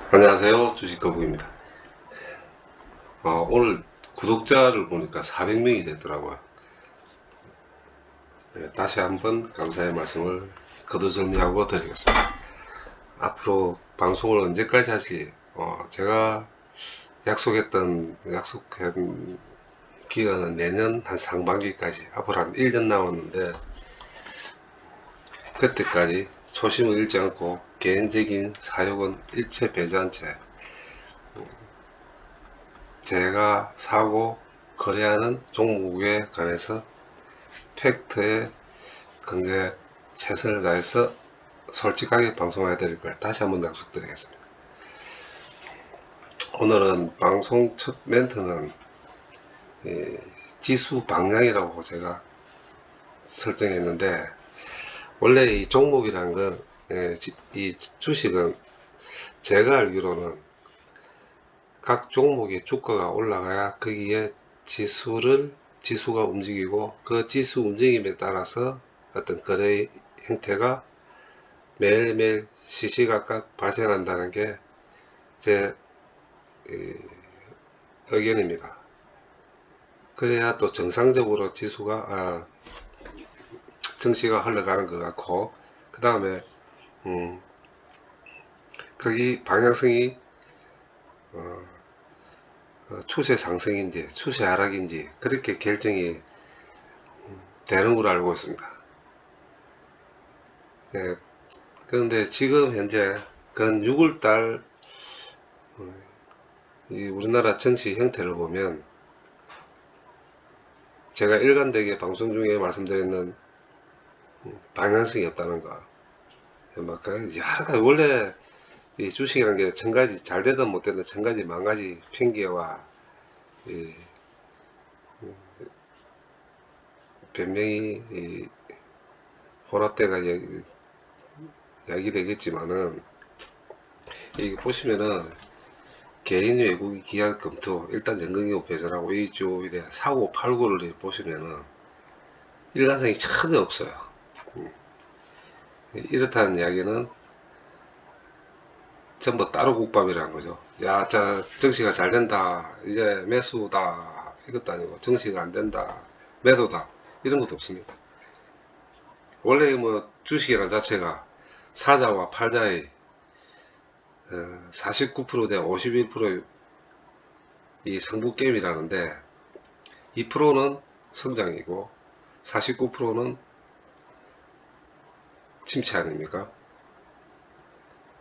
안녕하세요. 주식거북입니다. 오늘 구독자를 보니까 400명이 됐더라고요. 네, 다시 한번 감사의 말씀을 거두절미하고 드리겠습니다. 앞으로 방송을 언제까지 하실지, 제가 약속한 기간은 내년 한 상반기까지, 앞으로 한 1년 남았는데, 그때까지 초심을 잃지 않고 개인적인 사욕은 일체 배제한 채 제가 사고 거래하는 종목에 관해서 팩트에 근거에 최선을 다해서 솔직하게 방송해야 될 걸 다시 한번 약속드리겠습니다. 오늘은 방송 첫 멘트는 지수 방향이라고 제가 설정했는데, 원래 이 종목이란 건, 이 주식은 제가 알기로는 각 종목의 주가가 올라가야 거기에 지수가 움직이고, 그 지수 움직임에 따라서 어떤 거래 형태가 매일매일 시시각각 발생한다는 게 제 의견입니다. 그래야 또 정상적으로 증시가 흘러가는 것 같고, 그 다음에 거기 방향성이 추세 상승인지 추세 하락인지 그렇게 결정이 되는 걸로 알고 있습니다. 예, 그런데 지금 현재 근 6월달 우리나라 정치 형태를 보면, 제가 일관되게 방송 중에 말씀드렸는 방향성이 없다는 거. 원래 이 주식이라는 게 천가지, 잘 되든 못 되든 천가지 만가지 핑계와 이 변명이 혼합돼가 야기되겠지만은, 이게 보시면은 개인 외국인 기관 검토 일단 연금기호 배전하고 이쪽 이래 사고 팔고를 보시면은 일관성이 전혀 없어요. 이렇다는 이야기는 전부 따로 국밥이라는 거죠. 야, 저 정시가 잘 된다, 이제 매수다, 이것도 아니고 정시가 안 된다, 매도다, 이런 것도 없습니다. 원래 뭐 주식이라는 자체가 사자와 팔자의 49%대 51%의 이 승부 게임이라는데, 2%는 성장이고 49%는 침체 아닙니까?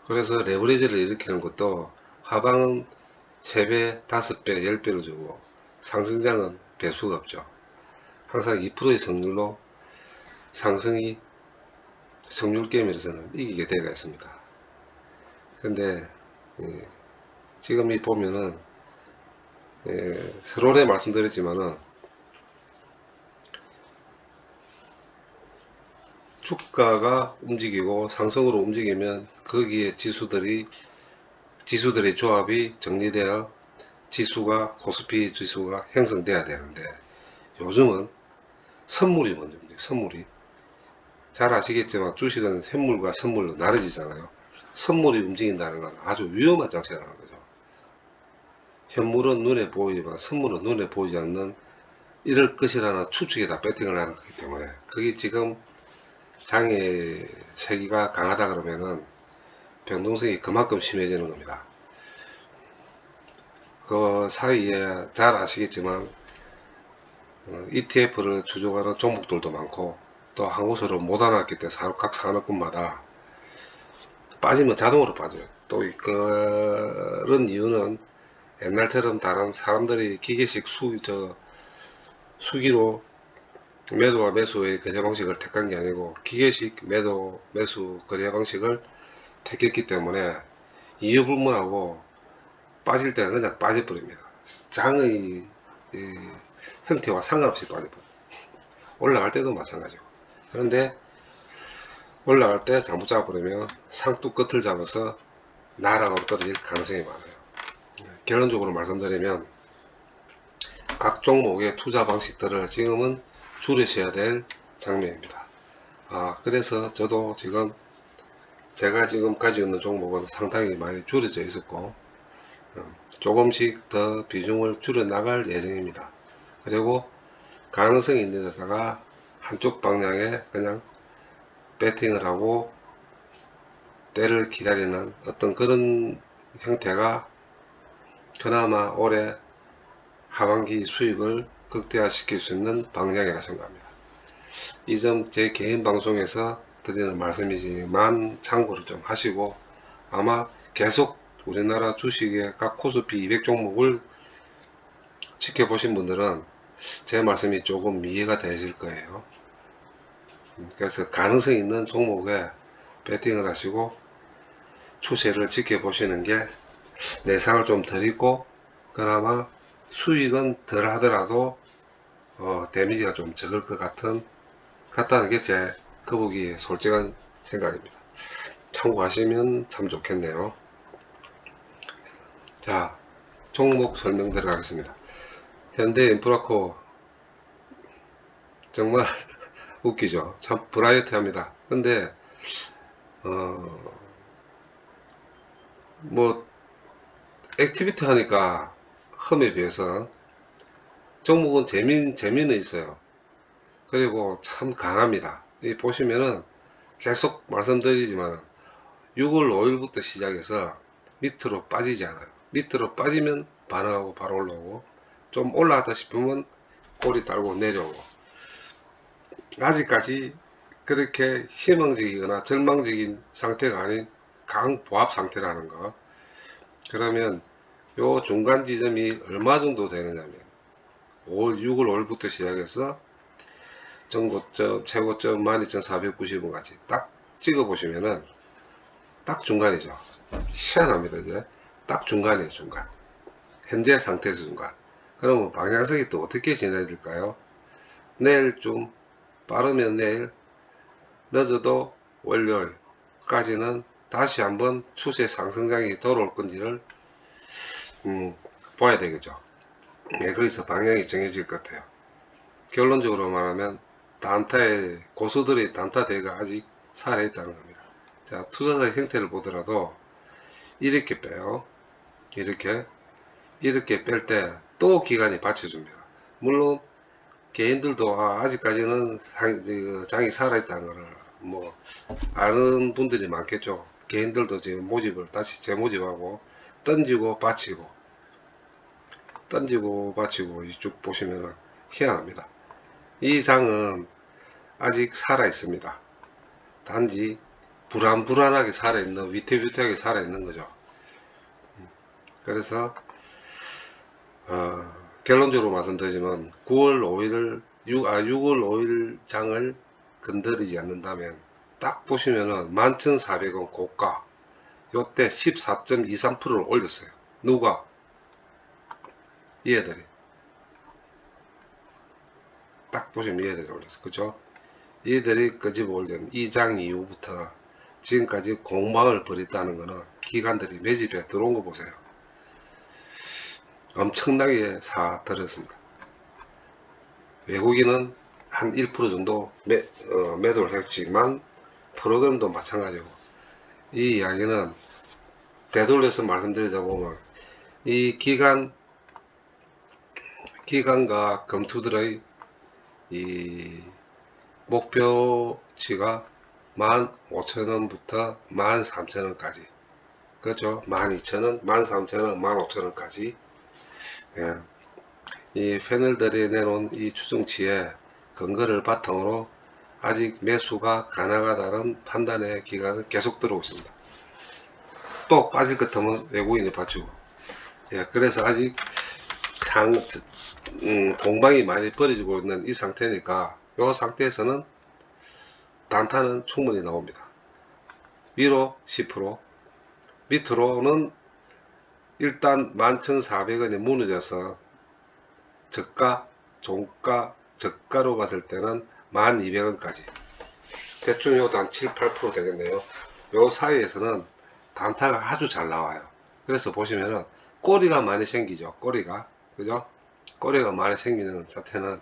그래서 레버리지를 일으키는 것도 하방은 3배, 5배, 10배로 주고 상승장은 배수가 없죠. 항상 2%의 성률로 상승이 성률 게임에서는 이기게 되어 있습니다. 근데 지금 이 보면은 서론에 말씀드렸지만은 주가가 움직이고 상승으로 움직이면 거기에 지수들의 조합이 정리되어 코스피 지수가 형성돼야 되는데, 요즘은 선물이 먼저입니다. 선물이. 잘 아시겠지만 주식은 현물과 선물로 나눠지잖아요. 선물이 움직인다는 건 아주 위험한 장치라는 거죠. 현물은 눈에 보이지만 선물은 눈에 보이지 않는, 이럴 것이라는 추측에다 배팅을 하는 거기 때문에, 그게 지금 장의 세기가 강하다 그러면은 변동성이 그만큼 심해지는 겁니다. 그 사이에 잘 아시겠지만 ETF를 추종하는 종목들도 많고, 또 한 곳으로 못 알아왔기 때문에 각 산업군마다 빠지면 자동으로 빠져요. 또 그런 이유는 옛날처럼 다른 사람들이 기계식 수기로 매도와 매수의 거래 방식을 택한 게 아니고 기계식 매도 매수 거래 방식을 택했기 때문에 이유불문하고 빠질 때는 그냥 빠져버립니다. 장의 형태와 상관없이 빠져버려요. 올라갈 때도 마찬가지고. 그런데 올라갈 때 잘못 잡아버리면 상뚝 끝을 잡아서 날아가고 떨어질 가능성이 많아요. 결론적으로 말씀드리면 각 종목의 투자 방식들을 지금은 줄이셔야 될 장면입니다. 그래서 저도 지금 제가 지금 가지고 있는 종목은 상당히 많이 줄어져 있었고 조금씩 더 비중을 줄여 나갈 예정입니다. 그리고 가능성이 있는 데다가 한쪽 방향에 그냥 배팅을 하고 때를 기다리는 어떤 그런 형태가 그나마 올해 하반기 수익을 극대화시킬 수 있는 방향이라 생각합니다. 이 점 제 개인 방송에서 드리는 말씀이지만 참고를 좀 하시고, 아마 계속 우리나라 주식의 각 코스피 200 종목을 지켜보신 분들은 제 말씀이 조금 이해가 되실 거예요. 그래서 가능성 있는 종목에 배팅을 하시고 추세를 지켜보시는 게 내상을 좀 덜 있고 그나마 수익은 덜 하더라도 데미지가 좀 적을 것 같다는 게 제 거북이의 솔직한 생각입니다. 참고하시면 참 좋겠네요. 자, 종목 설명 들어가겠습니다. 현대인프라코 정말 웃기죠. 참 브라이어티합니다. 근데 뭐 액티비티 하니까 험에 비해서 종목은 재미는 있어요. 그리고 참 강합니다. 이 보시면은 계속 말씀드리지만 6월 5일부터 시작해서 밑으로 빠지지 않아요. 밑으로 빠지면 반응하고 바로 올라오고, 좀 올라왔다 싶으면 꼬리 달고 내려오고, 아직까지 그렇게 희망적이거나 절망적인 상태가 아닌 강보합 상태라는 거. 그러면 요 중간 지점이 얼마 정도 되느냐면 6월 5일부터 시작해서 전고점, 최고점 12,490원까지 딱 찍어 보시면은 딱 중간이죠. 희한합니다. 이제 딱 중간이에요. 중간. 현재 상태에서 중간. 그러면 방향성이 또 어떻게 진행이 될까요? 내일쯤, 빠르면 내일, 늦어도 월요일까지는 다시 한번 추세 상승장이 돌아올 건지를 봐야 되겠죠. 네, 거기서 방향이 정해질 것 같아요. 결론적으로 말하면 단타의 고수들의 단타대가 아직 살아있다는 겁니다. 자, 투자자 형태를 보더라도 이렇게 빼요. 이렇게 뺄 때 또 기간이 받쳐줍니다. 물론 개인들도 아직까지는 장이 살아있다는 것을 뭐 아는 분들이 많겠죠. 개인들도 지금 모집을 다시 재모집하고 던지고 받치고 쭉 보시면 희한합니다. 이 장은 아직 살아 있습니다. 단지 불안불안하게 살아있는, 위태위태하게 살아있는 거죠. 그래서 결론적으로 말씀드리지만 6월 5일 장을 건드리지 않는다면 딱 보시면은 11,400원 고가, 요때 14.23%를 올렸어요. 누가? 얘들이. 딱 보시면 얘들이 올렸어요. 그죠? 얘들이 끄집어 올린 이 장 이후부터 지금까지 공방을 벌였다는 거는 기관들이 매집에 들어온 거 보세요. 엄청나게 사들었습니다. 외국인은 한 1% 정도 매도를 했지만 프로그램도 마찬가지고, 이 이야기는 되돌려서 말씀드리자 보면 이 기관과 검투들의 이 목표치가 15,000원부터 13,000원까지, 그렇죠? 12,000원, 13,000원, 15,000원까지. 예. 이 패널들이 내놓은 이 추정치에 근거를 바탕으로 아직 매수가 가능하다는 판단의 기간은 계속 들어오고 있습니다. 또 빠질 것 같으면 외국인이 받치고. 예, 그래서 아직 공방이 많이 벌어지고 있는 이 상태니까 이 상태에서는 단타는 충분히 나옵니다. 위로 10%, 밑으로는 일단 11,400원이 무너져서 저가, 종가, 저가로 봤을 때는 1200원까지 대충 요도 한 7, 8% 되겠네요. 요 사이에서는 단타가 아주 잘 나와요. 그래서 보시면은 꼬리가 많이 생기죠. 꼬리가, 그죠? 꼬리가 많이 생기는 사태는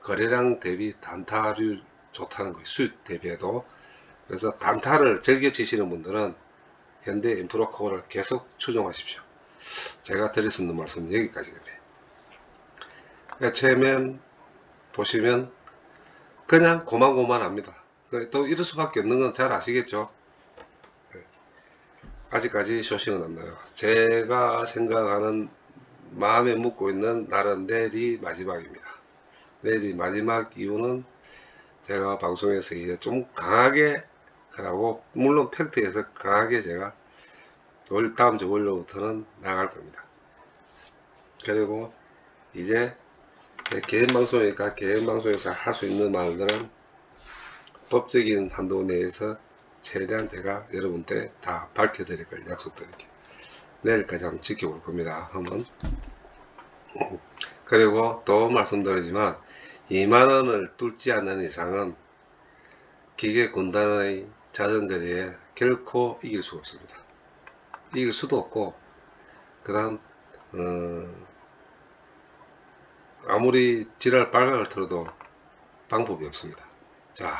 거래량 대비 단타율 좋다는 거예요. 수익 대비해도. 그래서 단타를 즐겨 치시는 분들은 현대 인프라코어를 계속 추종하십시오. 제가 드릴 수 있는 말씀은 여기까지입니다. 처음엔 보시면 그냥 고만고만합니다. 또 이럴 수밖에 없는 건 잘 아시겠죠? 아직까지 소식은 안 나요. 제가 생각하는, 마음에 묻고 있는 날은 내일이 마지막입니다. 내일이 마지막 이유는 제가 방송에서 이제 좀 강하게 하라고, 물론 팩트에서 강하게 제가 다음 주 월요일부터는 나갈 겁니다. 그리고 이제 개인 방송이니까 개인 방송에서 할 수 있는 말들은 법적인 한도 내에서 최대한 제가 여러분께 다 밝혀드릴 걸 약속드릴게요. 내일까지 한번 지켜볼 겁니다. 한번. 그리고 또 말씀드리지만 2만원을 뚫지 않는 이상은 기계 군단의 자전거리에 결코 이길 수가 없습니다. 이길 수도 없고, 그 다음 아무리 지랄 빨강을 틀어도 방법이 없습니다. 자,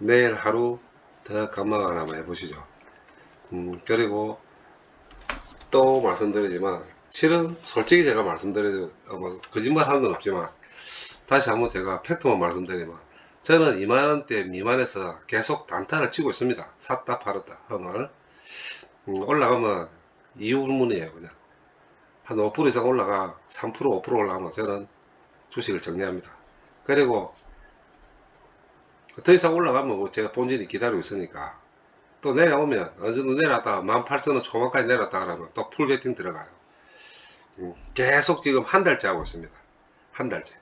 내일 하루 더 감망을 한번 해보시죠. 그리고 또 말씀드리지만, 실은 솔직히 제가 말씀드리죠, 뭐 거짓말 하는 건 없지만 다시 한번 제가 팩트만 말씀드리면, 저는 2만원대 미만에서 계속 단타를 치고 있습니다. 샀다 팔았다 하는. 올라가면 이유불문이에요. 그냥 한 5% 이상 올라가, 3% 5% 올라가면 저는 주식을 정리합니다. 그리고 더 이상 올라가면 뭐 제가 본진이 기다리고 있으니까, 또 내려오면 어느 정도 내려왔다가 18,000원 초반까지 내려왔다 그러면 또 풀베팅 들어가요. 계속 지금 한 달째 하고 있습니다. 한 달째.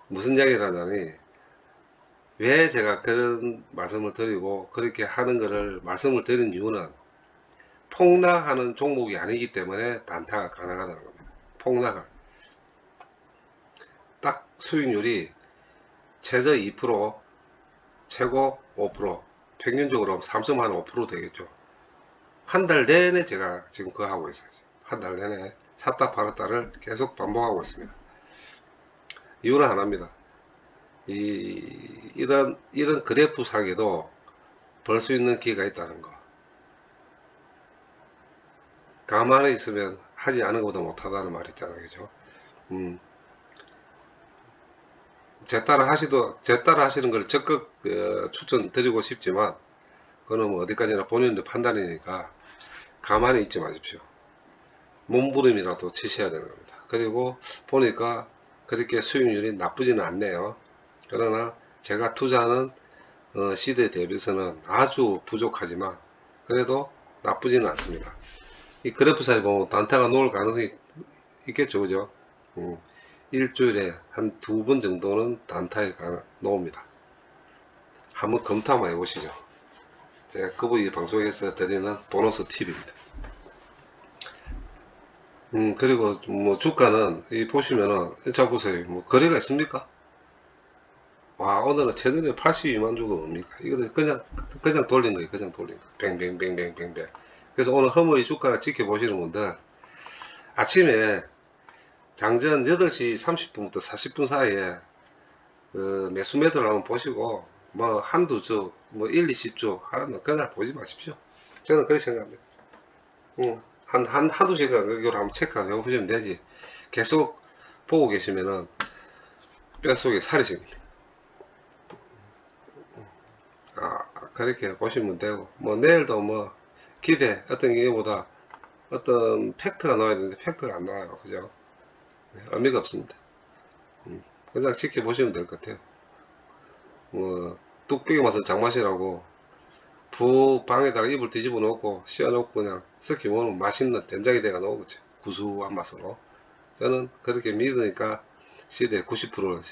무슨 이야기를 하냐니, 왜 제가 그런 말씀을 드리고 그렇게 하는 거를 말씀을 드린 이유는, 폭락하는 종목이 아니기 때문에 단타가 가능하다는 겁니다. 폭락을. 딱 수익률이 최저 2%, 최고 5%, 평균적으로 3.5% 되겠죠. 한 달 내내 제가 지금 그거 하고 있어요. 한 달 내내 샀다 팔았다를 계속 반복하고 있습니다. 이유는 하나입니다. 이런 그래프 상에도 벌 수 있는 기회가 있다는 거. 가만히 있으면 하지 않은 것보다 못하다는 말 있잖아요. 그죠? 제 따라 하시는 걸 적극 추천드리고 싶지만, 그거는 뭐 어디까지나 본인의 판단이니까 가만히 있지 마십시오. 몸부림이라도 치셔야 되는 겁니다. 그리고 보니까 그렇게 수익률이 나쁘지는 않네요. 그러나 제가 투자하는 시대 대비해서는 아주 부족하지만 그래도 나쁘지는 않습니다. 이 그래프사에 보면 단타가 놓을 가능성이 있겠죠. 그죠? 일주일에 한 2번 정도는 단타에 놓습니다. 한번 검토 한번 해보시죠. 제가 그분이 방송에서 드리는 보너스 팁입니다. 그리고 뭐 주가는 이 보시면은, 자 보세요. 뭐 거래가 있습니까? 와, 오늘은 최근에 82만 주가 뭡니까? 이거 그냥 돌린 거예요. 그냥 돌린 거. 뱅뱅뱅뱅뱅뱅. 그래서 오늘 허물이 주가를 지켜보시는 분들, 아침에 장전 8시 30분부터 40분 사이에 그 매수 매도를 한번 보시고, 뭐 한두 주, 뭐 1, 20주 하면 그날 보지 마십시오. 저는 그렇게 생각합니다. 한두 시간 이걸 한번 체크해 보시면 되지. 계속 보고 계시면은 뼛속에 살이 생깁니다. 그렇게 보시면 되고, 뭐 내일도 뭐 어떤 게보다 어떤 팩트가 나와야 되는데 팩트가 안 나와요. 그죠? 네, 의미가 없습니다. 그냥 지켜보시면 될 것 같아요. 뭐 뚝배기 맛은 장맛이라고 방에다가 이불 뒤집어 놓고 씌워놓고 그냥 섞여 먹으면 맛있는 된장이 돼가 나오겠죠. 구수한 맛으로. 저는 그렇게 믿으니까 시대에 90%,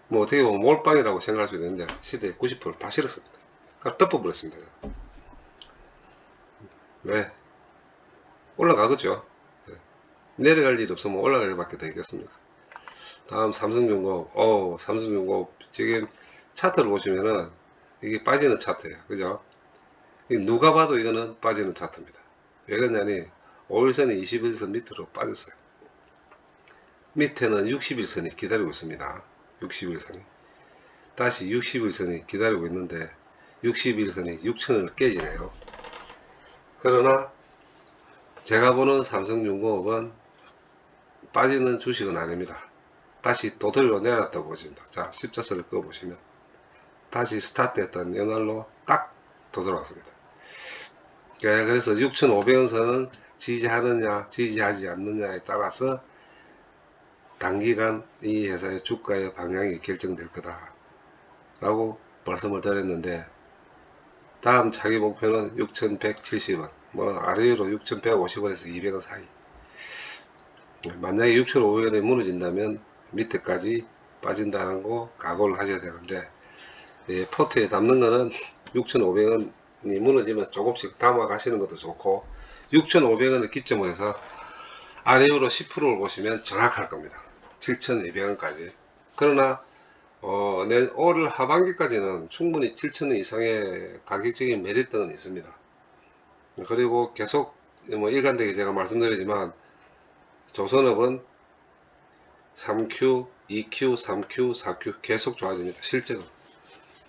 뭐 어떻게 보면 몰빵이라고 생각할 수 있는데 시대에 90%다 실었습니다. 그럼 덮어버렸습니다. 왜? 올라가겠죠. 내려갈 일 없으면 올라갈 일밖에 더 있겠습니까? 다음 삼성중공업. 삼성중공업 지금 차트를 보시면은 이게 빠지는 차트예요. 그죠? 누가 봐도 이거는 빠지는 차트입니다. 왜 그러냐니 5일선이 21선 밑으로 빠졌어요. 밑에는 60일선이 기다리고 있습니다. 60일선이. 다시 60일선이 기다리고 있는데 60일선이 6천을 깨지네요. 그러나 제가 보는 삼성중공업은 빠지는 주식은 아닙니다. 다시 도들로 내렸다고 보십니다. 자, 십자선을 그어 보시면 다시 스타트했던 연날로 딱 도돌아왔습니다. 그래서 6,500원 선을 지지하느냐 지지하지 않느냐에 따라서 단기간 이 회사의 주가의 방향이 결정될 거다 라고 말씀을 드렸는데, 다음 차기 목표는 6,170원, 뭐 아래로 6,150원에서 200원 사이. 만약에 6,500원에 무너진다면 밑에까지 빠진다는 거 각오를 하셔야 되는데, 예, 포트에 담는 거는 6,500원이 무너지면 조금씩 담아 가시는 것도 좋고, 6,500원을 기점으로 해서 아래로 10%를 보시면 정확할 겁니다. 7,200원까지. 그러나 올 하반기까지는 충분히 7,000원 이상의 가격적인 메리트는 있습니다. 그리고 계속 뭐 일관되게 제가 말씀드리지만 조선업은 3Q, 2Q, 3Q, 4Q 계속 좋아집니다. 실적은.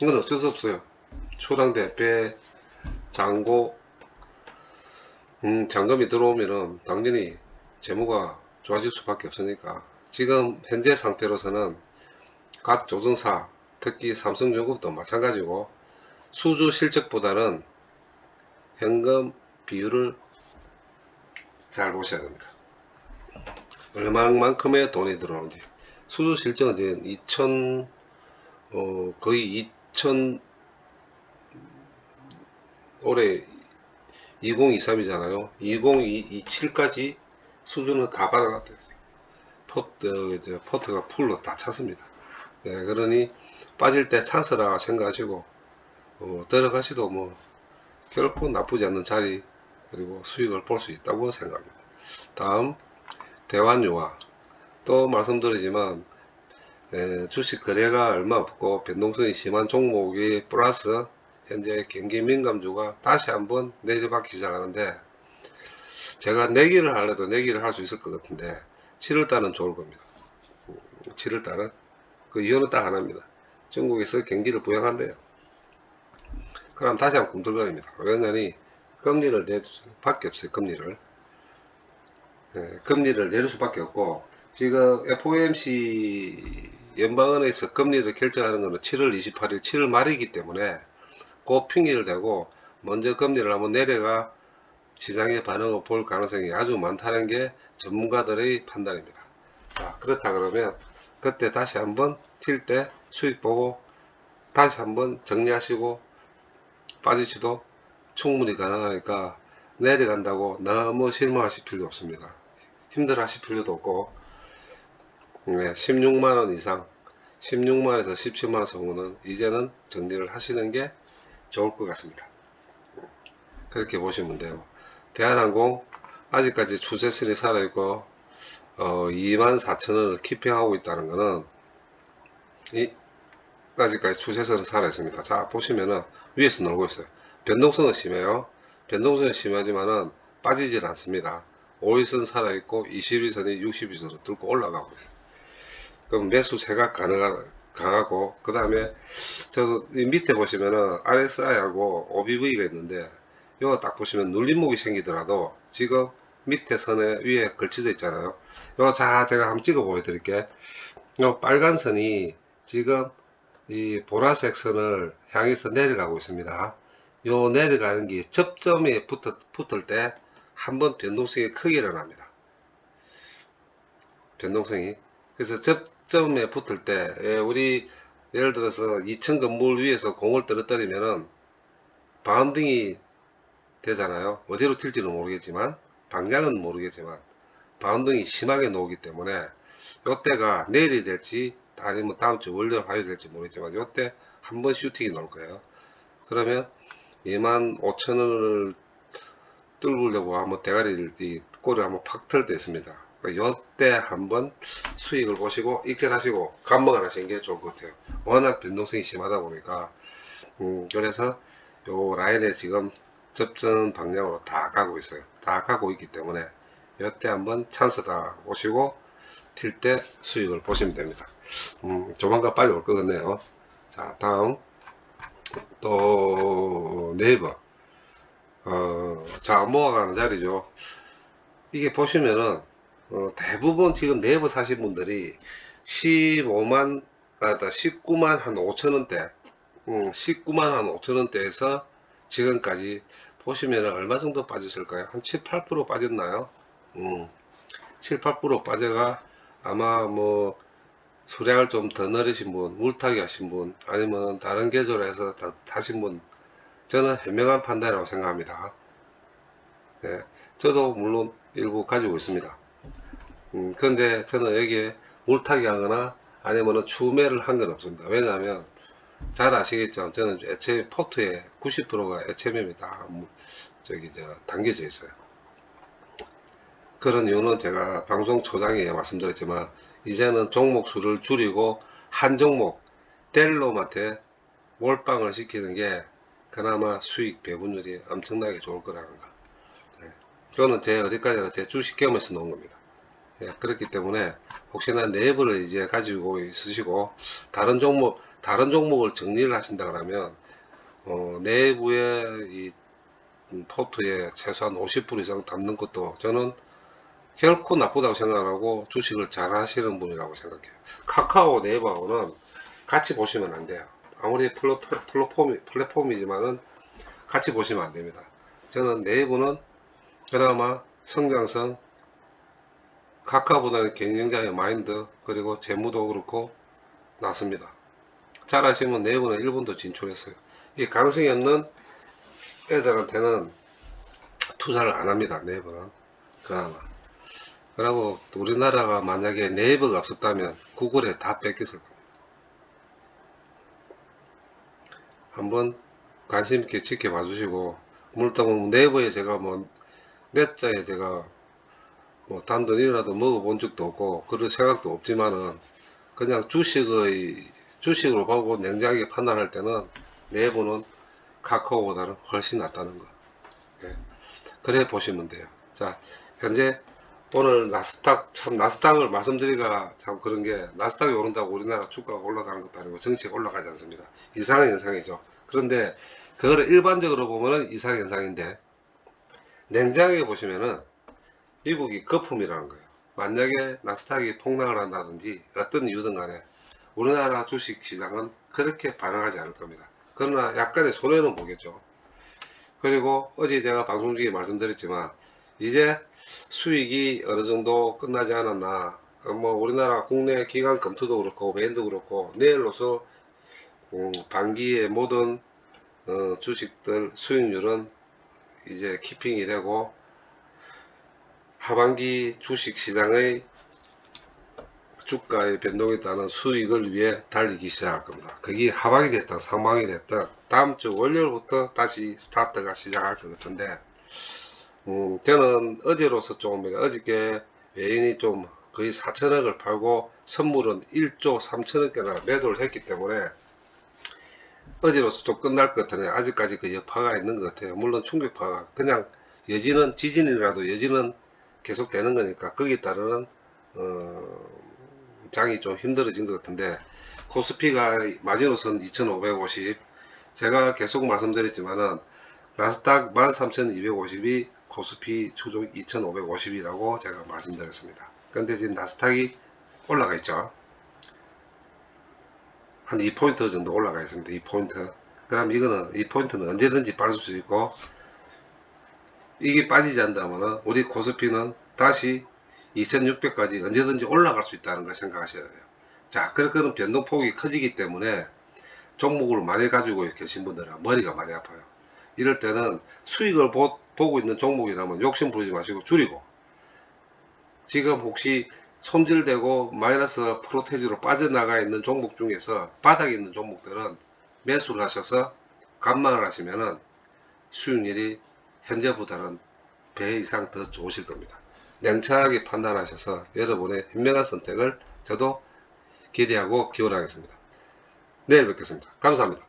이건 어쩔 수 없어요. 초당 대패, 잔고, 잔금이 들어오면은 당연히 재무가 좋아질 수밖에 없으니까, 지금 현재 상태로서는 각 조선사, 특히 삼성전급도 마찬가지고 수주 실적보다는 현금 비율을 잘 보셔야 됩니다. 얼마만큼의 돈이 들어오는지. 수주 실적은 이제 거의 2000, 올해 2023이잖아요. 2027까지 수주는 다 받아놨대요. 포트가 풀로 다 찼습니다. 네, 그러니 빠질 때 찬스라 생각하시고 들어가시도 뭐 결코 나쁘지 않는 자리, 그리고 수익을 볼 수 있다고 생각합니다. 다음 대환유화. 또 말씀드리지만 주식 거래가 얼마 없고 변동성이 심한 종목이 플러스 현재 경기 민감주가 다시 한번 내려받기 시작하는데, 제가 내기를 하려도 내기를 할 수 있을 것 같은데 7월달은 좋을 겁니다. 7월달은 그 이유는 딱 하나입니다. 중국에서 경기를 부양한대요. 그럼 다시 한번 꿈틀거립니다. 왜냐하니 금리를 내릴 수밖에 없어요. 금리를 내릴 수밖에 없고, 지금 FOMC 연방은행에서 금리를 결정하는 것은 7월 28일 7월 말이기 때문에 그 핑계를 대고 먼저 금리를 한번 내려가 시장의 반응을 볼 가능성이 아주 많다는 게 전문가들의 판단입니다. 자, 그렇다 그러면 그때 다시 한번 튈 때 수익 보고 다시 한번 정리하시고 빠지시도 충분히 가능하니까 내려간다고 너무 실망하실 필요 없습니다. 힘들어 하실 필요도 없고, 16만원 이상, 16만원에서 17만원 정도는 이제는 정리를 하시는 게 좋을 것 같습니다. 그렇게 보시면 돼요. 대한항공 아직까지 추세선이 살아있고 24,000원을 키핑하고 있다는 것은 아직까지 추세선은 살아있습니다. 자, 보시면은 위에서 놀고 있어요. 변동성은 심해요. 변동성은 심하지만은 빠지질 않습니다. 5일선 살아있고 21선이 60일선으로 뚫고 올라가고 있어요. 그럼 매수세가 강하고, 그 다음에 저 밑에 보시면은 RSI하고 OBV가 있는데, 이거 딱 보시면 눌림목이 생기더라도 지금 밑에 선에 위에 걸쳐져 있잖아요. 이거 제가 한번 찍어 보여드릴게요. 이 빨간 선이 지금 이 보라색 선을 향해서 내려가고 있습니다. 요 내려가는 게 접점에 붙을 때 한번 변동성이 크게 일어납니다. 변동성이. 그래서 접점에 붙을 때 우리 예를 들어서 2층 건물 위에서 공을 떨어뜨리면은 바운딩이 되잖아요. 어디로 튈지는 모르겠지만, 방향은 모르겠지만 바운딩이 심하게 나오기 때문에 요때가 내일이 될지 아니면 다음 주 월요일 화요일 될지 모르겠지만 요때 한번 슈팅이 나올 거예요. 그러면 25,000원을 뚫으려고 한번 대가리를 꼬리를 한번 팍 털 때 있습니다. 요때 한번 수익을 보시고 익절하시고 감목을 하시는 게 좋을 것 같아요. 워낙 변동성이 심하다 보니까. 그래서 요 라인에 지금 접전 방향으로 다 가고 있어요. 다 가고 있기 때문에 요때 한번 찬스다 보시고 튈 때 수익을 보시면 됩니다. 조만간 빨리 올 것 같네요. 자, 다음 또 네이버. 자, 모아가는 자리죠. 이게 보시면은 대부분 지금 네이버 사신 분들이 15만 19만 한 5천원대 19만 한 5천원대에서 지금까지 보시면은 얼마 정도 빠졌을까요? 한 7, 8% 빠졌나요? 7, 8% 빠져가 아마 뭐 수량을 좀 더 늘리신 분, 물타기 하신 분, 아니면 다른 계절에서 타신 분, 저는 현명한 판단이라고 생각합니다. 예, 저도 물론 일부 가지고 있습니다. 그런데 저는 여기에 물타기 하거나 아니면 추매를 한 건 없습니다. 왜냐하면 잘 아시겠죠? 저는 HM 포트의 90%가 HM입니다. 담겨져 있어요. 그런 이유는 제가 방송 초장에 말씀드렸지만 이제는 종목 수를 줄이고 한 종목 델롬한테 몰빵을 시키는 게 그나마 수익 배분율이 엄청나게 좋을 거라는 거. 네. 그거는 제 어디까지나 제 주식 경험에서 놓은 겁니다. 예, 그렇기 때문에 혹시나 내부를 이제 가지고 있으시고 다른 종목을 정리를 하신다 그러면 내부의 이 포트에 최소한 50% 이상 담는 것도 저는 결코 나쁘다고 생각하고 주식을 잘 하시는 분이라고 생각해요. 카카오 네이버하고는 같이 보시면 안 돼요. 아무리 플랫폼이지만은 같이 보시면 안 됩니다. 저는 네이버는 그나마 성장성, 카카오보다는 경영자의 마인드, 그리고 재무도 그렇고 낫습니다. 잘 아시면 네이버는 일본도 진출했어요. 이 가능성이 없는 애들한테는 투자를 안 합니다. 네이버는 그나마. 그리고 우리나라가 만약에 네이버가 없었다면 구글에 다 뺏겼을 겁니다. 한번 관심 있게 지켜봐 주시고, 물론 네이버에 제가 넷자에 제가 단돈 1이라도 먹어본 적도 없고 그럴 생각도 없지만은 그냥 주식으로 보고 냉정하게 판단할 때는 네이버는 카카오보다는 훨씬 낫다는 거. 예. 그래 보시면 돼요. 자, 현재 오늘 나스닥을 말씀드리기가 참 그런 게, 나스닥이 오른다고 우리나라 주가가 올라가는 것도 아니고 정치가 올라가지 않습니다. 이상한 현상이죠. 그런데 그거를 일반적으로 보면은 이상한 현상인데, 냉정하게 보시면은 미국이 거품이라는 거예요. 만약에 나스닥이 폭락을 한다든지 어떤 이유든 간에 우리나라 주식 시장은 그렇게 반응하지 않을 겁니다. 그러나 약간의 손해는 보겠죠. 그리고 어제 제가 방송 중에 말씀드렸지만 이제 수익이 어느 정도 끝나지 않았나, 우리나라 국내 기관 검토도 그렇고 메인도 그렇고 내일로서 반기의 모든 주식들 수익률은 이제 키핑이 되고 하반기 주식 시장의 주가의 변동에 따른 수익을 위해 달리기 시작할 겁니다. 그게 하방이 됐든 상방이 됐든 다음 주 월요일부터 다시 스타트가 시작할 것 같은데, 저는 어제로서 어저께 외인이 좀 거의 4천억을 팔고 선물은 1조 3천억개나 매도를 했기 때문에 어제로서 좀 끝날 것 같으네. 아직까지 그 여파가 있는 것 같아요. 물론 충격파가 그냥 지진이라도 여지는 계속 되는 거니까 거기에 따르는 장이 좀 힘들어진 것 같은데, 코스피가 마지노선 2550, 제가 계속 말씀드렸지만은 나스닥 13250이 코스피 추종 2550이라고 제가 말씀드렸습니다. 근데 지금 나스닥이 올라가 있죠. 한 2포인트 정도 올라가 있습니다. 2포인트. 그럼 이거는 2포인트는 언제든지 빠질 수 있고, 이게 빠지지 않다면 우리 코스피는 다시 2600까지 언제든지 올라갈 수 있다는 걸 생각하셔야 돼요. 자, 그런 변동폭이 커지기 때문에 종목을 많이 가지고 계신 분들은 머리가 많이 아파요. 이럴 때는 수익을 보고 있는 종목이라면 욕심 부리지 마시고 줄이고, 지금 혹시 손질되고 마이너스 프로테지로 빠져나가 있는 종목 중에서 바닥에 있는 종목들은 매수를 하셔서 감망을 하시면은 수익률이 현재보다는 배 이상 더 좋으실 겁니다. 냉철하게 판단하셔서 여러분의 현명한 선택을 저도 기대하고 기원하겠습니다. 내일 뵙겠습니다. 감사합니다.